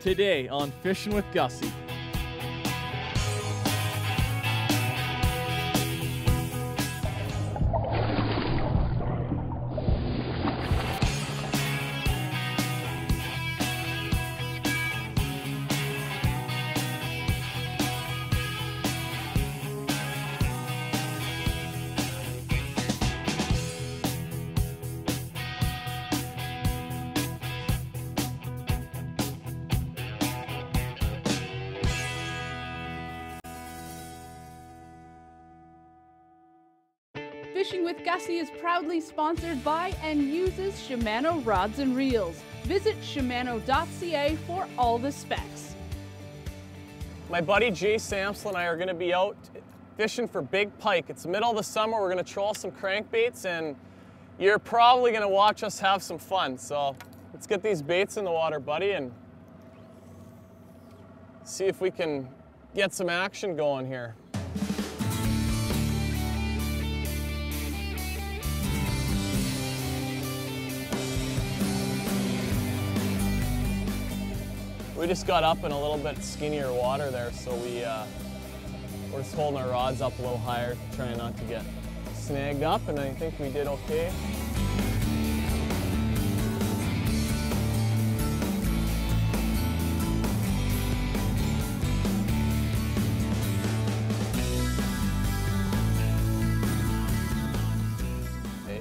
today on Fishing with Gussy. Fishing with Gussy is proudly sponsored by and uses Shimano rods and reels. Visit Shimano.ca for all the specs. My buddy Jay Samsal and I are going to be out fishing for big pike. It's the middle of the summer. We're going to troll some crankbaits, and you're probably going to watch us have some fun. So let's get these baits in the water, buddy, and see if we can get some action going here. We just got up in a little bit skinnier water there, so we're just holding our rods up a little higher, trying not to get snagged up, and I think we did okay.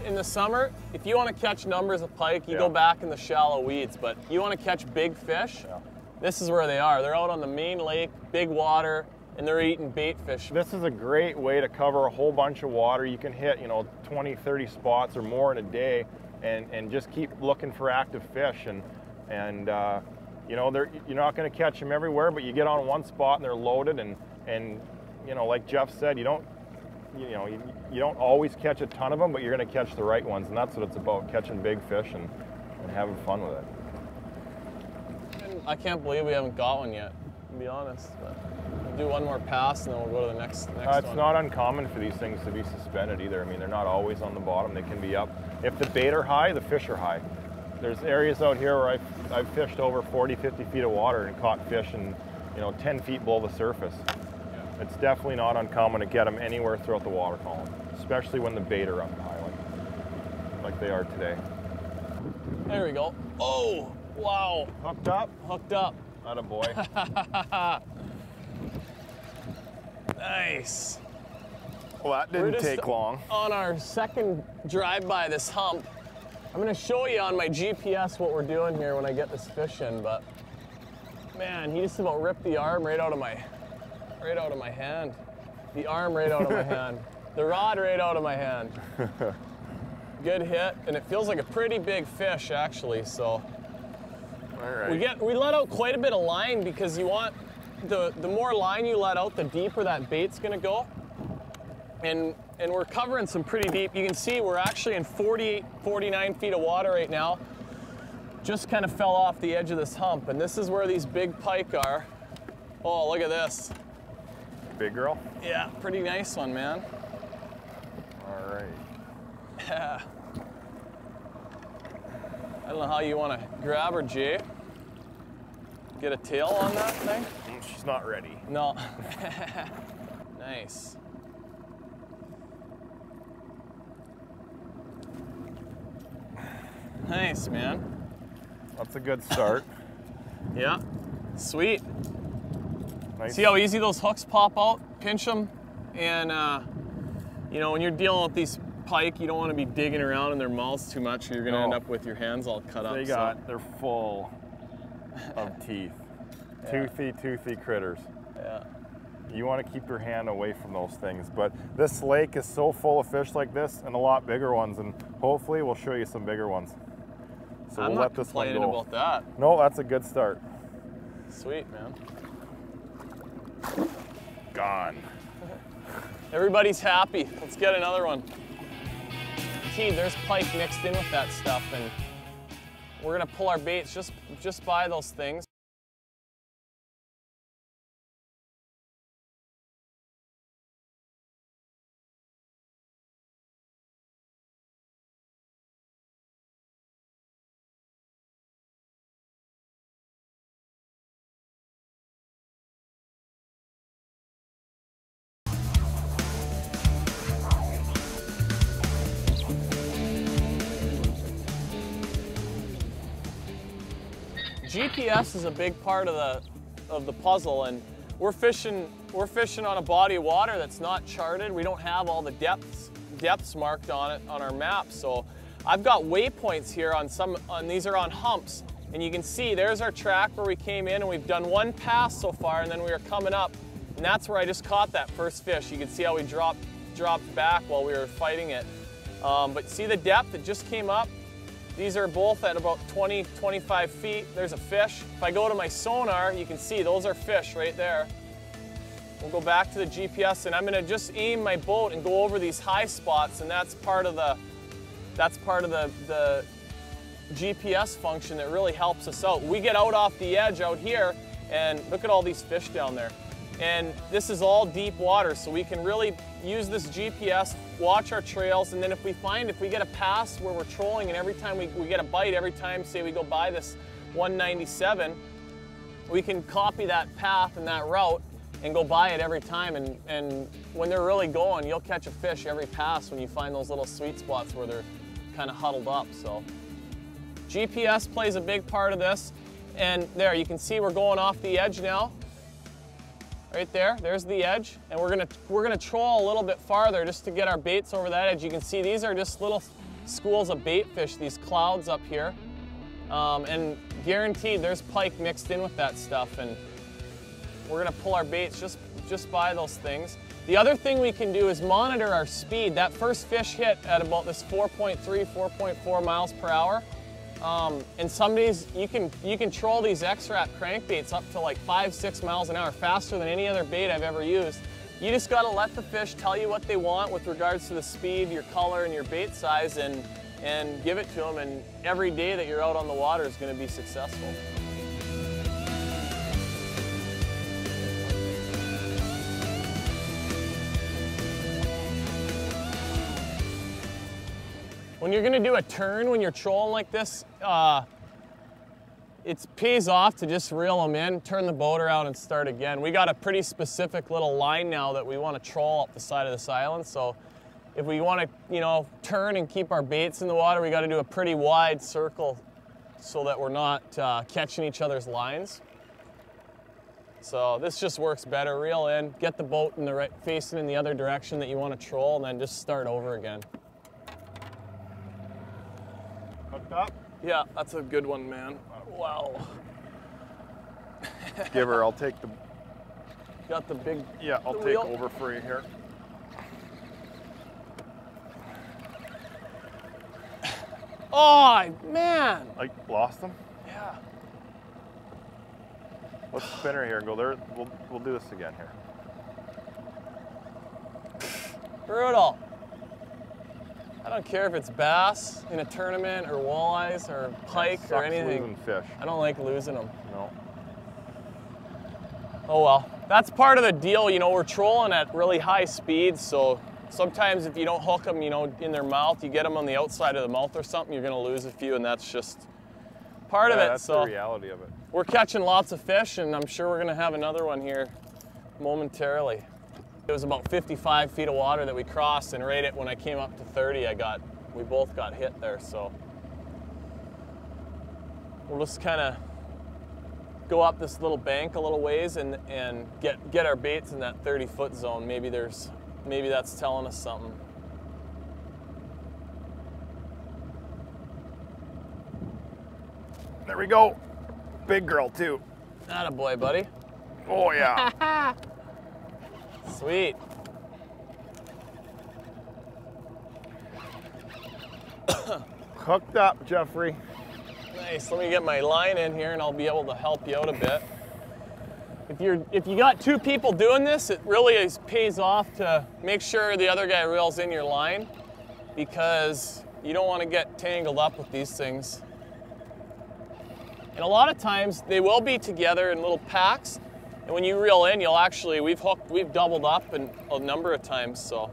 In the summer, if you want to catch numbers of pike, you go back in the shallow weeds, but you want to catch big fish, this is where they are. They're out on the main lake, big water, and they're eating bait fish. This is a great way to cover a whole bunch of water. You can hit, 20, 30 spots or more in a day, and just keep looking for active fish. And you're not going to catch them everywhere, but you get on one spot and they're loaded. And like Jeff said, you don't always catch a ton of them, but you're going to catch the right ones, and that's what it's about, catching big fish and having fun with it. I can't believe we haven't got one yet, to be honest. But we'll do one more pass and then we'll go to the next one. It's not uncommon for these things to be suspended either. I mean, they're not always on the bottom. They can be up. If the bait are high, the fish are high. There's areas out here where I've fished over 40, 50 feet of water and caught fish in 10 feet below the surface. Yeah. It's definitely not uncommon to get them anywhere throughout the water column, especially when the bait are up high like they are today. There we go. Oh! Wow. Hooked up? Hooked up. Attaboy. Nice. Well, that didn't take long. On our second drive by this hump, I'm going to show you on my GPS what we're doing here when I get this fish in, but man, he just about ripped the arm right out of my hand. The arm right out of my hand. The rod right out of my hand. Good hit, and it feels like a pretty big fish actually, so. All right. We let out quite a bit of line because you want the more line you let out, the deeper that bait's gonna go. And we're covering some pretty deep. You can see we're actually in 48, 49 feet of water right now. Just kind of fell off the edge of this hump, and this is where these big pike are. Oh, look at this. Big girl? Yeah, pretty nice one, man. All right. Yeah. I don't know how you want to grab her, Jay. Get a tail on that thing? She's not ready. No. Nice. Nice, man. That's a good start. Yeah. Sweet. Nice. See how easy those hooks pop out? Pinch them, and when you're dealing with these pike, you don't want to be digging around in their mouths too much, or you're going to end up with your hands all cut up. They're full of teeth. Yeah. Toothy critters. Yeah. You want to keep your hand away from those things, but this lake is so full of fish like this and a lot bigger ones, and hopefully we'll show you some bigger ones. So I'm we'll not let this one go. complaining about that. No, that's a good start. Sweet, man. Gone. Everybody's happy. Let's get another one. Gee, there's pike mixed in with that stuff, and we're gonna pull our baits just by those things. GPS is a big part of the puzzle, and we're fishing on a body of water that's not charted. We don't have all the depths marked on it on our map. So I've got waypoints here on these are on humps, and you can see there's our track where we came in, and we've done one pass so far, and then we were coming up, and that's where I just caught that first fish. You can see how we dropped back while we were fighting it. But see the depth, it just came up. These are both at about 20, 25 feet. There's a fish. If I go to my sonar, you can see those are fish right there. We'll go back to the GPS, and I'm gonna just aim my boat and go over these high spots, and that's part of the GPS function that really helps us out. We get out off the edge out here, and look at all these fish down there. And this is all deep water, so we can really use this GPS, watch our trails, and then if we get a pass where we're trolling, and every time we get a bite, every time, say we go by this 197, we can copy that path and that route and go by it every time, and when they're really going, you'll catch a fish every pass when you find those little sweet spots where they're kind of huddled up. So GPS plays a big part of this, and there you can see we're going off the edge now. Right there, there's the edge, and we're gonna troll a little bit farther just to get our baits over that edge. You can see these are just little schools of bait fish, these clouds up here, and guaranteed there's pike mixed in with that stuff, and we're gonna pull our baits just by those things. The other thing we can do is monitor our speed. That first fish hit at about this 4.3, 4.4 miles per hour. And some days you can troll these X-Rat crankbaits up to like 5, 6 miles an hour, faster than any other bait I've ever used. You just gotta let the fish tell you what they want with regards to the speed, your color, and your bait size, and give it to them, and every day that you're out on the water is gonna be successful. When you're gonna do a turn, when you're trolling like this, it pays off to just reel them in, turn the boat around, and start again. We got a pretty specific little line now that we want to troll up the side of this island. So if we want to, turn and keep our baits in the water, we got to do a pretty wide circle so that we're not catching each other's lines. So this just works better. Reel in, get the boat in the right, facing in the other direction that you want to troll, and then just start over again. Hooked up? Yeah, that's a good one, man. Wow. Give her, I'll take the... Got the big... Yeah, I'll take over for you here. Oh, man! I lost them? Yeah. Let's spin her here and go there. We'll do this again here. Brutal. I don't care if it's bass in a tournament or walleyes or pike or anything. Losing fish. I don't like losing them. No. Oh well, that's part of the deal. We're trolling at really high speeds, so sometimes if you don't hook them, in their mouth, you get them on the outside of the mouth or something, you're gonna lose a few, and that's just part of it. That's the reality of it. We're catching lots of fish, and I'm sure we're gonna have another one here momentarily. It was about 55 feet of water that we crossed, and right when I came up to 30, we both got hit there, so. We'll just kind of go up this little bank a little ways and get our baits in that 30-foot zone. Maybe that's telling us something. There we go. Big girl too. Attaboy, buddy. Oh yeah. Sweet. Hooked up, Jeffrey. Nice. Let me get my line in here, and I'll be able to help you out a bit. If you got two people doing this, it really pays off to make sure the other guy reels in your line, because you don't want to get tangled up with these things. And a lot of times they will be together in little packs, and when you reel in, we've doubled up a number of times. So.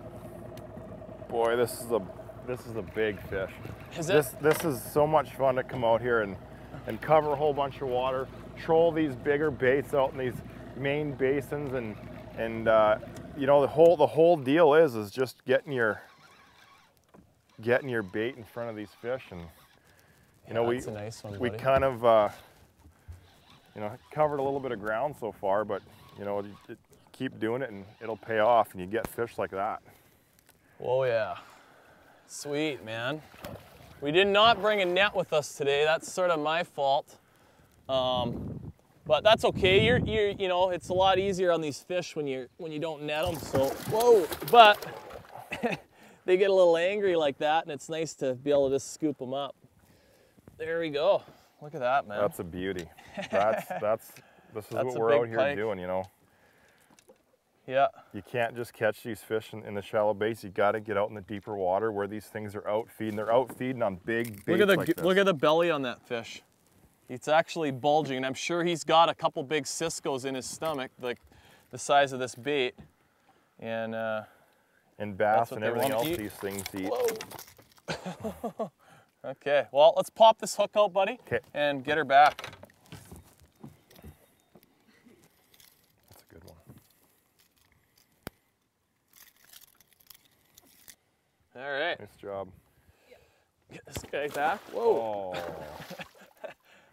Boy, this is a big fish. Is it? This is so much fun to come out here and cover a whole bunch of water, troll these bigger baits out in these main basins, and the whole deal is just getting your bait in front of these fish, and that's a nice one, we buddy. kind of you know, covered a little bit of ground so far, but you know, you keep doing it and it'll pay off and you get fish like that. Whoa, yeah. Sweet, man. We did not bring a net with us today. That's sort of my fault. But that's okay. You know, it's a lot easier on these fish when you don't net them. So, whoa, but they get a little angry like that, and it's nice to be able to just scoop them up. There we go. Look at that, man. That's a beauty. This is what we're out here doing, you know. Yeah. You can't just catch these fish in the shallow baits. You got to get out in the deeper water where these things are out feeding. They're out feeding on big baits like this. Look at the belly on that fish. It's actually bulging, and I'm sure he's got a couple big Cisco's in his stomach, like the size of this bait. And bass and everything else these things eat. Whoa. Okay, well, let's pop this hook out, buddy, and get her back. That's a good one. All right. Nice job. Get this guy back. Whoa. Oh.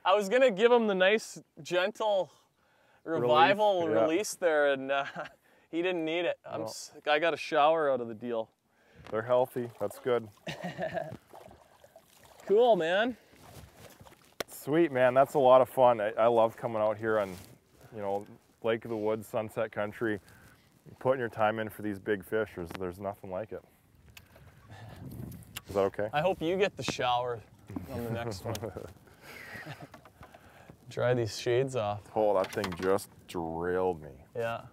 I was gonna give him the nice, gentle revival release there, and he didn't need it. I got a shower out of the deal. They're healthy. That's good. Cool, man. Sweet, man. That's a lot of fun. I love coming out here on, you know, Lake of the Woods, Sunset Country, putting your time in for these big fish. There's nothing like it. Is that okay? I hope you get the shower on the next one. Dry these shades off. Oh, that thing just drilled me. Yeah.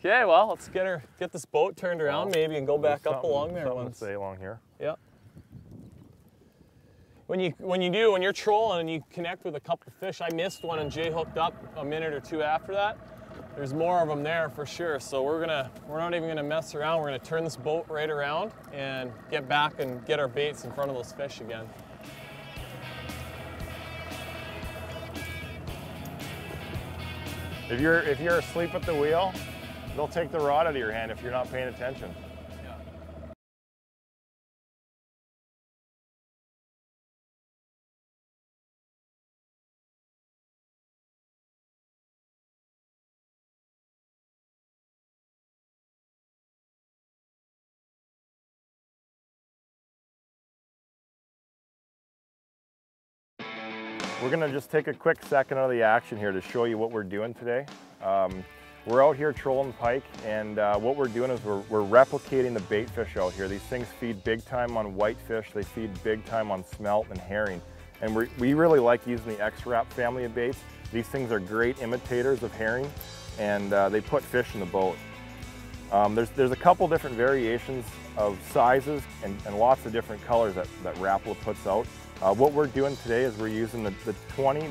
Okay, well, let's get this boat turned around maybe and go back up along there once. Stay along here. Yeah. When you're trolling and you connect with a couple fish, I missed one and Jay hooked up a minute or two after that. There's more of them there for sure. So we're not even gonna mess around. We're gonna turn this boat right around and get back and get our baits in front of those fish again. If you're asleep at the wheel, they'll take the rod out of your hand if you're not paying attention. Yeah. We're gonna just take a quick second out of the action here to show you what we're doing today. We're out here trolling pike, and what we're doing is we're replicating the bait fish out here. These things feed big time on whitefish, they feed big time on smelt and herring. And we really like using the X-Wrap family of baits. These things are great imitators of herring, and they put fish in the boat. There's a couple different variations of sizes and lots of different colors that Rapala puts out. What we're doing today is we're using the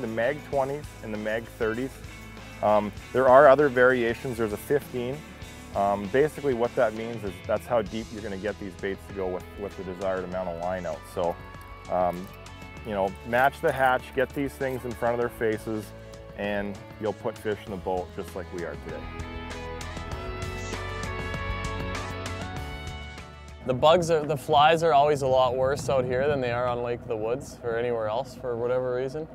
Mag 20s and the Mag 30s. There are other variations. There's a 15. Basically what that means is that's how deep you're going to get these baits to go with the desired amount of line out. So, you know, match the hatch, get these things in front of their faces, and you'll put fish in the boat just like we are today. The flies are always a lot worse out here than they are on Lake of the Woods or anywhere else for whatever reason.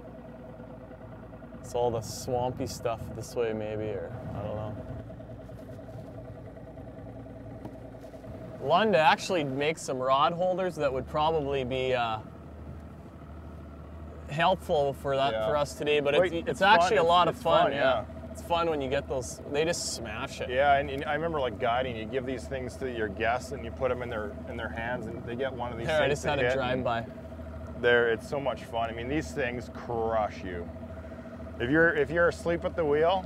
It's all the swampy stuff this way maybe, or I don't know. Lund actually makes some rod holders that would probably be helpful for us today, but it's actually a lot of fun. Yeah. It's fun when you get those, they just smash it. Yeah, and I remember like guiding, you give these things to your guests and you put them in their hands and they get one of these things. I just had a drive-by. It's so much fun. I mean, these things crush you. If you're asleep at the wheel,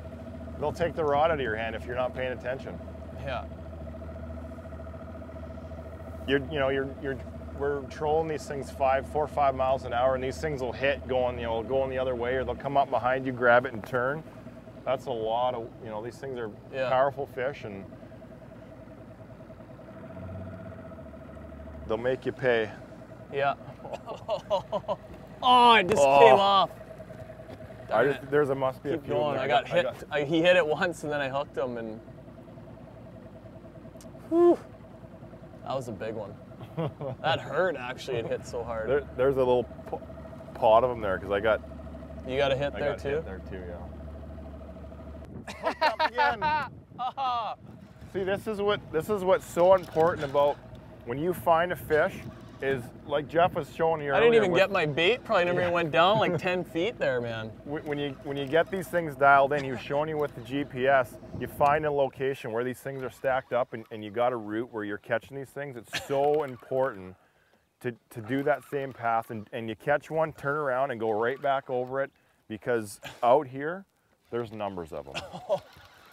they'll take the rod out of your hand if you're not paying attention. Yeah. We're trolling these things 4 or 5 miles an hour, and these things will hit going the other way, or they'll come up behind you, grab it, and turn. That's a lot of, these things are powerful fish, and they'll make you pay. Yeah. Oh, it just came off. There must be a few going. I got hit. He hit it once, and then I hooked him, and whew, that was a big one. That hurt, actually. It hit so hard. There's a little pot of them there, because I got You got a hit there got too? hit there too, yeah. Hooked up again. See, this is what's so important about when you find a fish is, like Jeff was showing you earlier. I didn't even get my bait. Probably never even went down like 10 feet there, man. When you get these things dialed in, he was showing you with the GPS, you find a location where these things are stacked up and you got a route where you're catching these things. It's so important to do that same path and you catch one, turn around and go right back over it, because out here, there's numbers of them.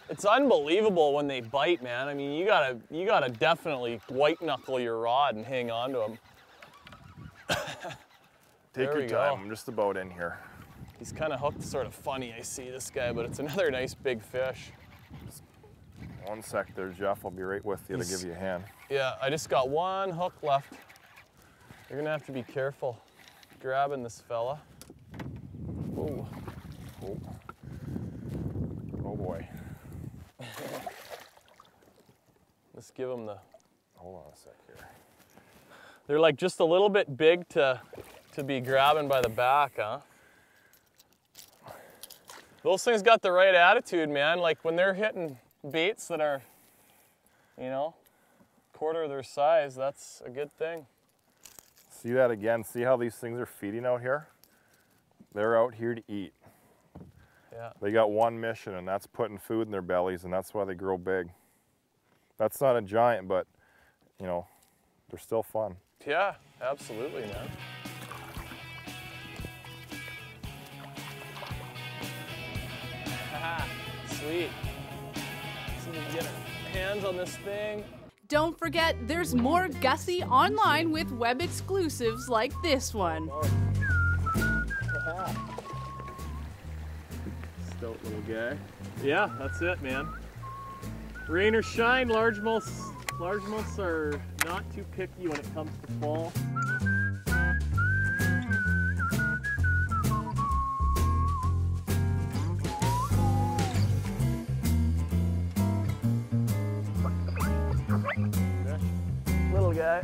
It's unbelievable when they bite, man. I mean, you gotta definitely white knuckle your rod and hang on to them. Take your time, I'm just about in here. He's kind of hooked sort of funny, I see this guy, but it's another nice big fish. One sec there, Jeff, I'll be right with you to give you a hand. Yeah, I just got one hook left. You're gonna have to be careful grabbing this fella. Whoa. Oh boy. Let's give him the... Hold on a sec here. They're like just a little bit big to be grabbing by the back, huh? Those things got the right attitude, man. Like when they're hitting baits that are, you know, quarter of their size, that's a good thing. See that again? See how these things are feeding out here? They're out here to eat. Yeah. They got one mission, and that's putting food in their bellies, and that's why they grow big. That's not a giant, but, you know, they're still fun. Yeah, absolutely, man. Sweet. So we can get our hands on this thing. Don't forget, there's more Gussy online with web exclusives like this one. Stout little guy. Yeah, that's it, man. Rain or shine, largemouths are not too picky when it comes to fall. Little guy.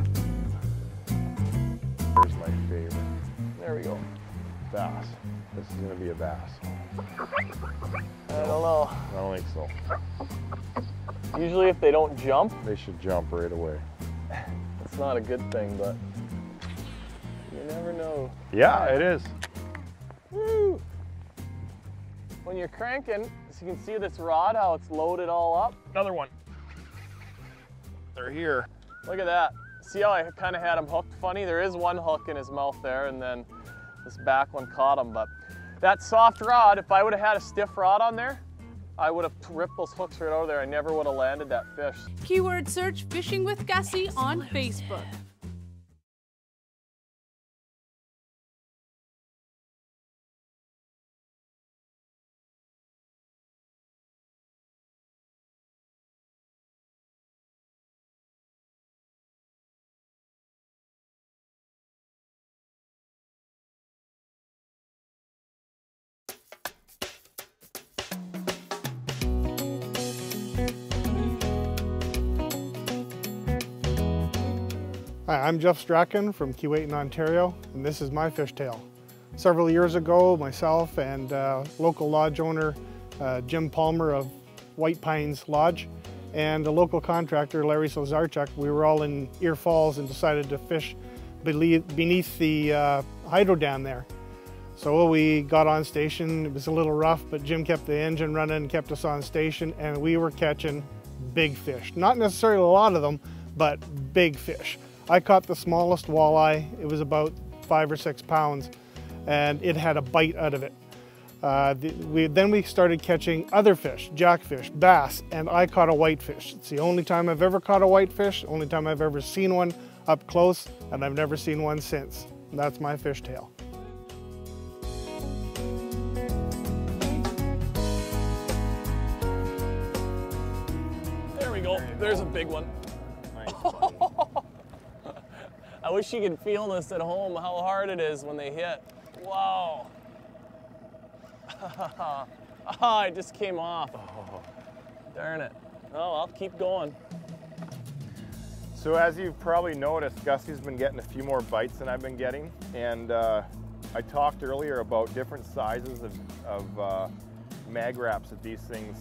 Here's my favorite. There we go. Bass. This is gonna be a bass. I don't know. I don't think so. Usually if they don't jump, They should jump right away. it's not a good thing, but you never know. Yeah, it is. Woo! When you're cranking, as you can see this rod, how it's loaded all up. Another one. They're here. Look at that. See how I kind of had him hooked funny? There is one hook in his mouth there, and then this back one caught him. But that soft rod, if I would have had a stiff rod on there, I would have ripped those hooks right over there. I never would have landed that fish. Keyword search Fishing with Gussy on Facebook. Hi, I'm Jeff Strachan from Keewatin in Ontario, and this is my fishtail. Several years ago, myself and local lodge owner Jim Palmer of White Pines Lodge and a local contractor, Larry Slazarchuk, we were all in Ear Falls and decided to fish beneath the hydro dam there. So we got on station. It was a little rough, but Jim kept the engine running and kept us on station, and we were catching big fish. Not necessarily a lot of them, but big fish. I caught the smallest walleye. It was about 5 or 6 pounds, and it had a bite out of it. Then we started catching other fish, jackfish, bass, and I caught a whitefish. It's the only time I've ever caught a whitefish, only time I've ever seen one up close, and I've never seen one since. And that's my fishtail. There we go. There's a big one. Nice. I wish you could feel this at home, how hard it is when they hit. Wow. It just came off. Oh, darn it. Oh, I'll keep going. So as you've probably noticed, Gussy's been getting a few more bites than I've been getting, and I I talked earlier about different sizes of mag wraps that these things,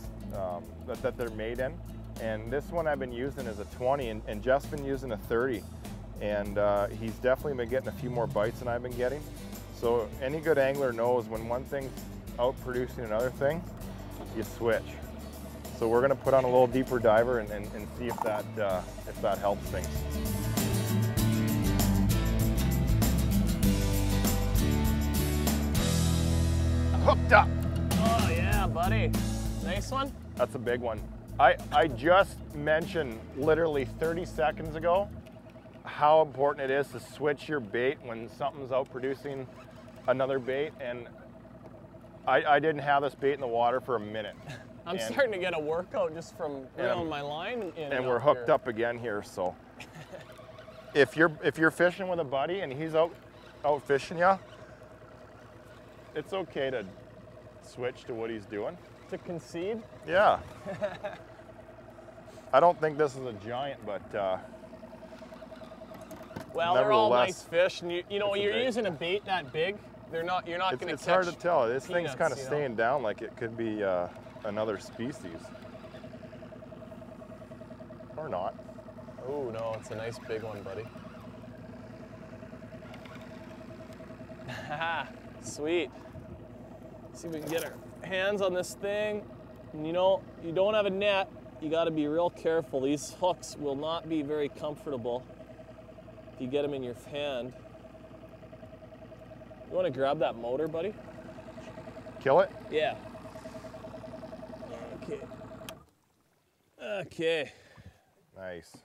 that they're made in. And this one I've been using is a 20, and Jeff's been using a 30. And he's definitely been getting a few more bites than I've been getting. So any good angler knows when one thing's out producing another thing, you switch. So we're gonna put on a little deeper diver and see if that helps things. Hooked up. Oh yeah, buddy. Nice one. That's a big one. I just mentioned literally 30 seconds ago how important it is to switch your bait when something's out producing another bait, and I didn't have this bait in the water for a minute. I'm starting to get a workout just from reeling my line in. And we're hooked up again here, so if you're fishing with a buddy and he's out fishing you, it's okay to switch to what he's doing. To concede? Yeah. I don't think this is a giant, but well, they're all nice fish, and you know you're using a bait that big. You're not going to catch. It's hard to tell. This peanuts, thing's kind of staying down like it could be another species, or not. Oh no, it's a nice big one, buddy. Haha, sweet. See if we can get our hands on this thing. And you know, you don't have a net, you got to be real careful. These hooks will not be very comfortable if you get them in your hand. You want to grab that motor, buddy? Kill it? Yeah. Okay. Okay. Nice.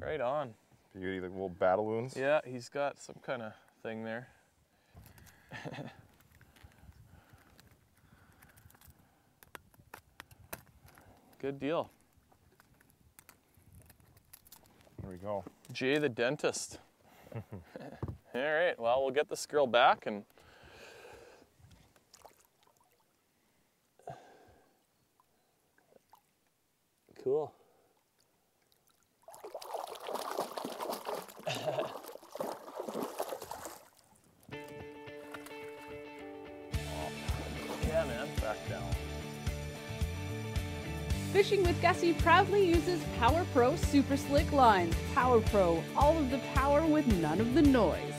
Right on. Beauty, the little battle wounds. Yeah, he's got some kind of thing there. Good deal. There we go. Jay the dentist. All right, well, we'll get this girl back and cool. Yeah, man. Back down. Fishing with Gussy proudly uses Power Pro Super Slick lines. Power Pro, all of the power with none of the noise.